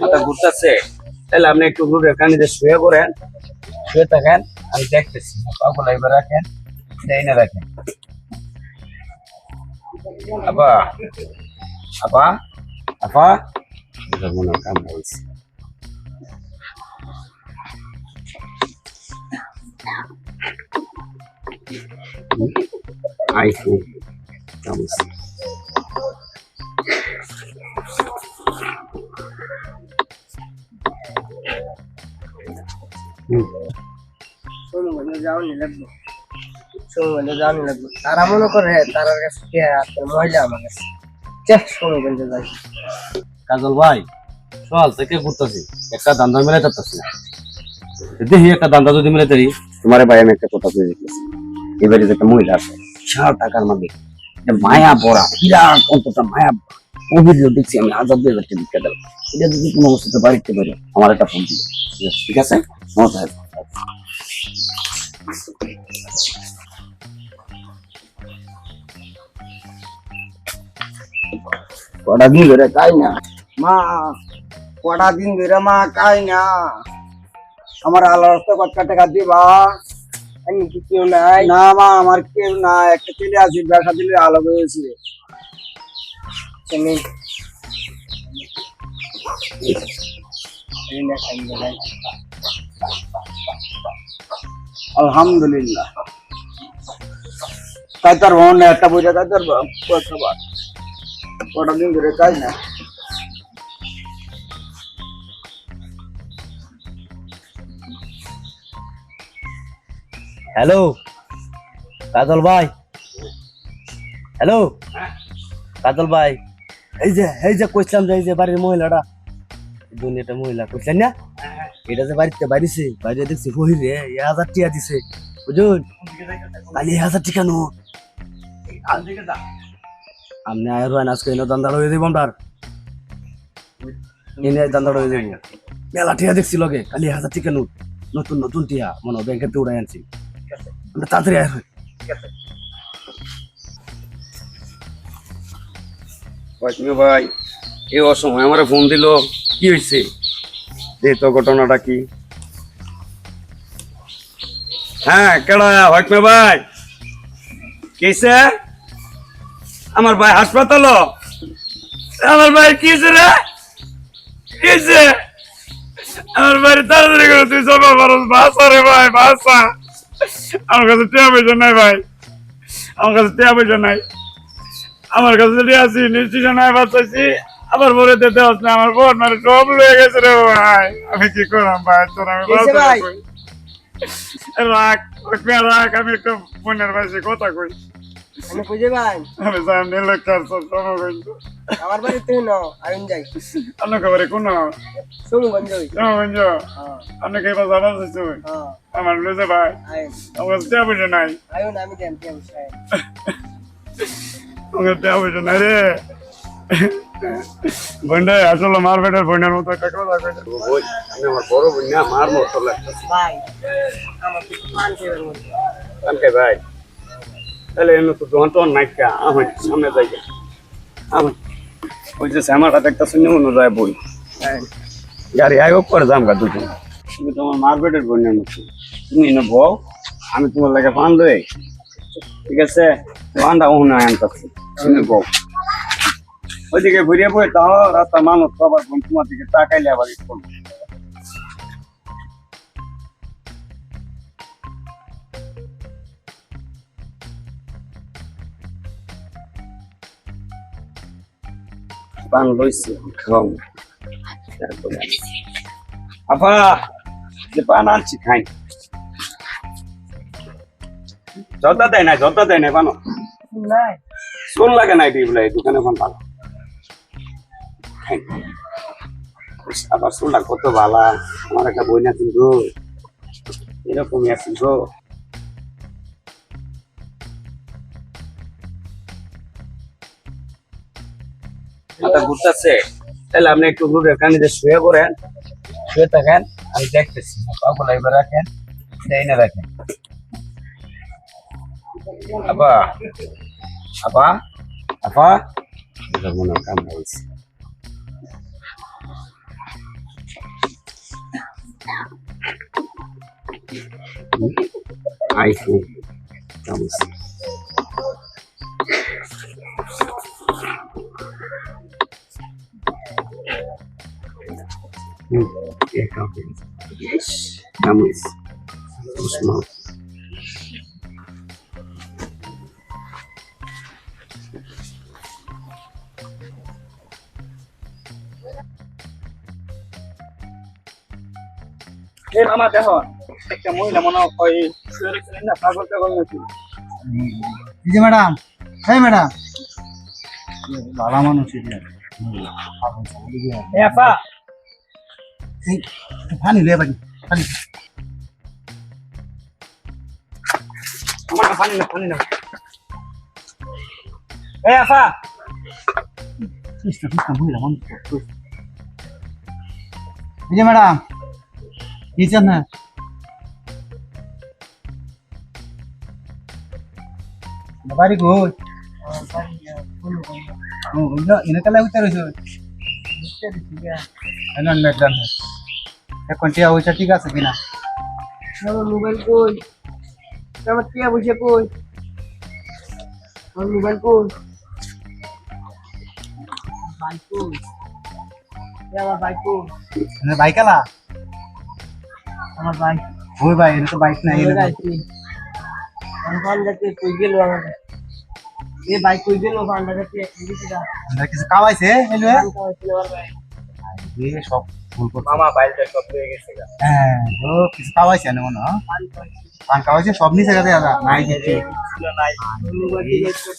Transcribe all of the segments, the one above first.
মাথা ঘুরতেছে, তাহলে আপনি একটু রুটের কানিতে শুয়ে পড়েন, শুয়ে থাকেন, আমি দেখতেছি। পাগুলো এবার রাখেন, দেই না রাখেন। আপা, আপা, আপা, এটা মনে হয় কাম হয়েছে। আইফোন কাম হয়েছে। যাওয়ানি লাগবে, সোমগঞ্জে যাওয়ানি লাগবে। তারা মনে করে তারার কাছে কে আজকাল মহিলা আমার কাছে সোমগঞ্জে যাই। কাজল ভাই, সকাল থেকে ঘুরতেছি, একটা দান্দা মিলাই যাচ্ছি না। দেখি একটা দান্দা যদি মিলে তারি, তোমার ভাই আমি একটা কথা বলে দিতেছি। এবারে যে একটা মহিলা আছে, বিশাল টাকার মালিক, মায়া পড়া, বিরাট অন্তটা মায়া অভিযোগ দেখছি আমি, 1000-2000 ভিক্ষা দিলাম। এটা যদি কোনো অবস্থাতে বাড়িতে পারি, আমার একটা ফোন দিবে। ঠিক আছে, নমস্কার। কটা দিন ধরে তাই না মা, কটা দিন ধরে মা খাই না। আমার আল্লাহর হস্তে কত টাকা দিবা? আমি কি কেউ নাই? না মা, আমার কেউ নাই। একটা ছেলে আছে, ব্যবসা দিলে আলো হয়েছে। তুমি আলহামদুলিল্লাহ। তাই তার ভবন একটা বোঝা, তাই তার কটা দিন ধরে খাই না। হ্যালো কাজল ভাই, হ্যালো কাজল ভাই, এই যে কইছিলাম যে এই যে বাড়ির মহিলাটা, দুনিয়াটা মহিলা কইছেন না, এটা যে বাড়িতে বাইরেছে, বাইরে দেখছি হই রে 1000 টাকা দিছে, বুঝুন খালি 1000 টাকা নো। আপনি আয় রয়েন, আজকে এনে দান্দাড় হয়ে যাবো আমরা, এনে দান্দাড় হয়ে যাবো। মেলা টিয়া দেখছি লগে, খালি 1000 টাকা নোট, নতুন নতুন টিয়া, মনে হয় ব্যাংকের উড়াই আনছি। আমরা তাড়াতাড়ি আয় হয়। ভাই, এই অসময় আমার ফোন দিল, কি হয়েছে? এই তো ঘটনাটা কি? হ্যাঁ, কেডা হকমে ভাই? কিসে? আমার ভাই হাসপাতাল, আমার ভাই কিসে রে? কিসে? আমার বাড়ি তাড়াতাড়ি করে তুই জমা খরচ, বাসা রে ভাই, বাসা। আমার কাছে টাকা পয়সা নাই ভাই, আমার কাছে টাকা পয়সা নাই। আমার কাছে যদি আছি নিশ্চিত নাই, বাঁচাইছি, আবার বলে দিতে হচ্ছে আমার বোন মানে সব লয়ে গেছে রে ভাই। আমি কি করলাম ভাই, তোর আমি রাখ রাখ, আমি একটা বোনের বাসে কথা কই। আমি বুঝে ভাই, আমি সামনে লেখার সমগঞ্জ, আমার বাড়িতে ন আইন যাই। অন্য খবরে কোন সোমগঞ্জ সমগঞ্জ, অনেকে এবার যাবার চাইছো আমার লুজে ভাই, আমার টাকা পয়সা নাই। আইন আমি দেন কি আমি আমার টাকা পয়সা নাই রে বন্ডে, আসলে মার বেটার বোনের মতো একটা কথা কইছে। ওই আমি আমার বড় বোন না, মার মতো লাগতেছে ভাই। আমার কিছু পান খেয়ে মধ্যে কানকে ভাই, তাহলে এনে তো দোকান টোন নাই কা, আমার সামনে যাই আমার ওই যে শ্যামাটা দেখতেছে অন্য যায় বই গাড়ি আয় করে যাম গা দুজন। তুমি তোমার মার বেটার বোনের মতো, তুমি এনে বউ, আমি তোমার লাগে পান লই, ঠিক আছে? পানটা ওখানে আনতেছি, তুমি বউ ওইদিকে ঘুরিয়ে বই, তাও রাস্তার মানুষ সবার তোমার দিকে তাকাইলে আবার স্কুল। পান লইছি খাও, আপা যে পান আনছি খাই, জর্দা দেয় না, জর্দা দেয় না পানো নাই। চোর লাগে না, এটি বলে দোকানে পান ভালো খাই। আবার চোরটা কত ভালা, আমার একটা বই না কিন্তু এরকমই আছে গো। মাথা ঘুরতেছে, তাহলে আপনি একটু রুটের কানিতে শুয়ে পড়েন, শুয়ে থাকেন, আমি দেখতেছি। পাগুলো এবার রাখেন, দেই না রাখেন। আপা, আপা, আপা, এটা মনে হয় কাম হয়েছে। iPhone. Vamos. Yeah, copy. Yes. Vamos. Small. এই মামা দেখো একটা মহিলা মনে হয় না পাগল টাগল নাকি এই যে ম্যাডাম, হ্যাঁ ম্যাডাম, ভালো মানুষ এটা। এ আপা এই পানি লয়ে বাড়ি পানি। আমার পানি না এ আপা কৃষ্ণ কৃষ্ণ মহিলা মানুষ। এই যে ম্যাডাম, কি চান না? বাড়ি কই? ও এনে কালে উঠতে রইছো। না ম্যাডাম, এখন টিয়া পয়সা ঠিক আছে কিনা? আমার মোবাইল কই আমার টিয়া পয়সা কই আমার মোবাইল কই বাইক কই আমার বাইক কই বাইক আলা আমার বাইক ওই ভাই এনে তো বাইক নাই। আমার বান্দাকে কই গেল আমার এ বাইক কই গেল বান্দাকে আমরা কিছু খাওয়াইছে এলুয়ে এ সব ভুল করছে। মামা বাইলটা সব হয়ে গেছে হ্যাঁ ও কিছু খাওয়াইছে না মনে হয়। পান খাওয়াইছে সব নিচে গেছে দাদা নাই দিচ্ছে ছিল নাই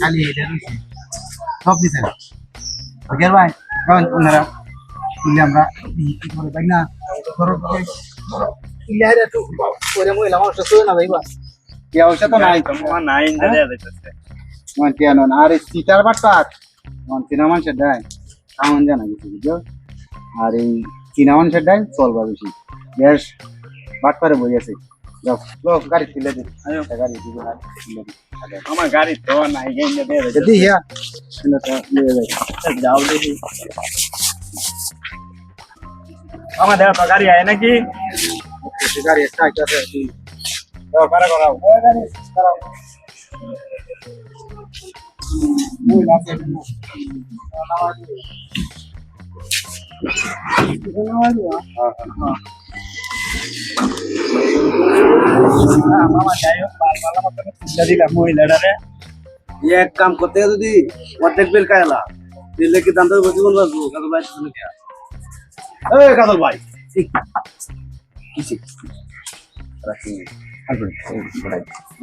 খালি এটা রইছে সব নিচে ওকে ভাই কারণ ওনারা বললে আমরা কি করে ভাই না ধরো ইলারে তো করে মহিলা মানুষ তো না ভাইবা কি অবস্থা তো নাই মামা নাই দেয়া যাইতেছে মন কেন না আর সিটার বাটপাত মন চিনা মানুষের দেয় কামন জানা কিছু বুঝছো আর এই চিনা মানুষের দেয় চলবা বেশি বেশ বাটপারে বই আছে যাও লোক গাড়ি তুলে দিন গাড়ি দিবে আমার গাড়ি তো নাই গেইনে দেয়া যাইতেছে যদি ইয়া শুনে তো নিয়ে যাই যাও দেখি মামা দেখা তো গাড়ি আয় নাকি গাড়ি একটা আছে যাও কারা করাও গাড়ি করাও ওই আছে মামা যাই হোক ভালো মতো চিন্তা দিলাম মহিলাটারে এক কাম করতে যদি অর্ধেক বেল খাইলা দিলে কি দাম দেবে জীবন বাঁচবো কাজল ভাই শুনে কে এই কাজল ভাই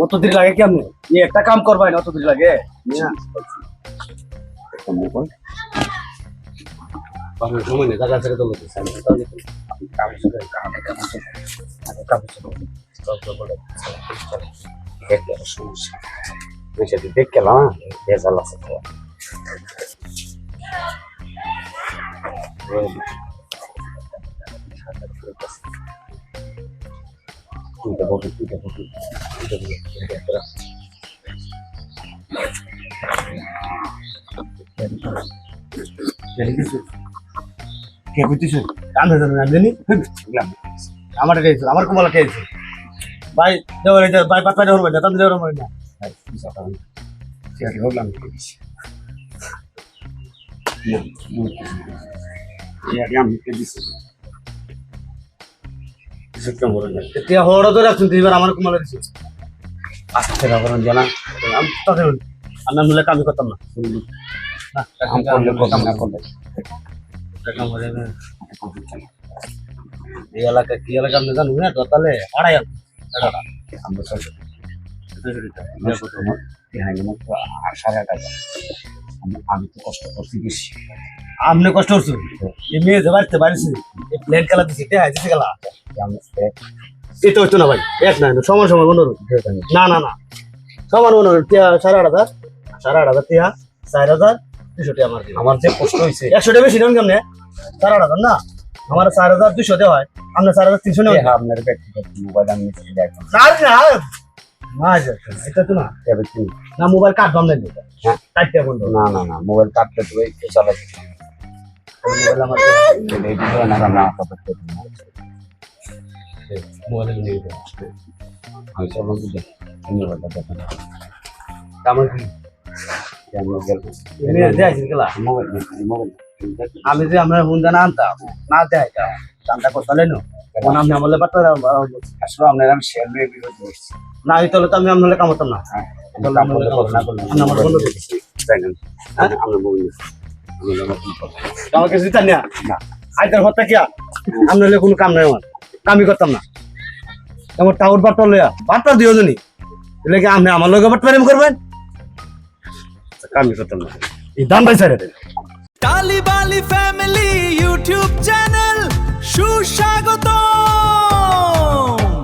অত দেরি লাগে কেমন একটা কাম করবাই না অত দেরি লাগে সময় নেই টাকা ছেড়ে সমস্যা দেখ গেলাম ভেজাল আছে কে বুঝছিস কাম হয়ে যাবে জানি আমার খেয়েছে আমার কুমালা খেয়েছে ভাই দেওয়ার ভাই পাতা দেওয়ার না তাদের দেওয়ার না হওয়ার তো রাখছেন এবার আমার কুমালা দিচ্ছে আসতে করেন জানা আমি তাদের আমি মিলে কামি করতাম না কাম করলে কথা না করলে এই এলাকা কি এলাকা আমি জানি না তো তাহলে আড়াই আমরা আমি তো কষ্ট করছি বেশি আপনি কষ্ট করছো এই মেয়ে যে বাড়িতে বাড়িছে এই প্লেন খেলা দিচ্ছে দিচ্ছে খেলা এটা হইতো না ভাই এক না সমান সমান মনে না না না সমান মনে হয় 8,500 8,500 টিয়া 4,000 200 আমার আমার যে কষ্ট হয়েছে 100 টাকা বেশি নেন কেমনে 4,500 না আমার 4,200 দেওয়া হয় আপনার 4,300 নেওয়া আপনার ব্যক্তিগত মোবাইল আমি দেখুন না এটা তো না না মোবাইল কাটবাম না হ্যাঁ কাটতে বন্ধ না না না মোবাইল কাটলে তো একটু চালাই মোবাইল আমার না না মোবাইল নিয়ে আমি সব বুঝে ধন্যবাদ দাদা আমার কি কেমন গেল এনে দেখাইছি গেলা মোবাইল আমি যে আমরা হুন জানা আনতাম না দেখাইতা দামটা কত লেনো কোন আমি আমলে পাঠা আসলে আপনার আমি শেয়ার দিয়ে বিরোধ করছি না এই তলে তো আমি আমলে কামতাম না হ্যাঁ তাহলে আমলে না করলাম আমার বন্ধু দেখছি জানেন আমরা বলি আমার কিছু দিতেন না না আইতার হত্যা কিয়া আমলে কোনো কাম নাই আমার কামই করতাম না আমার টাউর বাট্টা লইয়া বাট্টা দিও জানি এলে কি আমি আমার লগে বাট্টা করবেন কামই করতাম না এই দাম ভাই ছাড়ে দেন টালিবালি ফ্যামিলি ইউটিউব চ্যানেল সুস্বাগতম।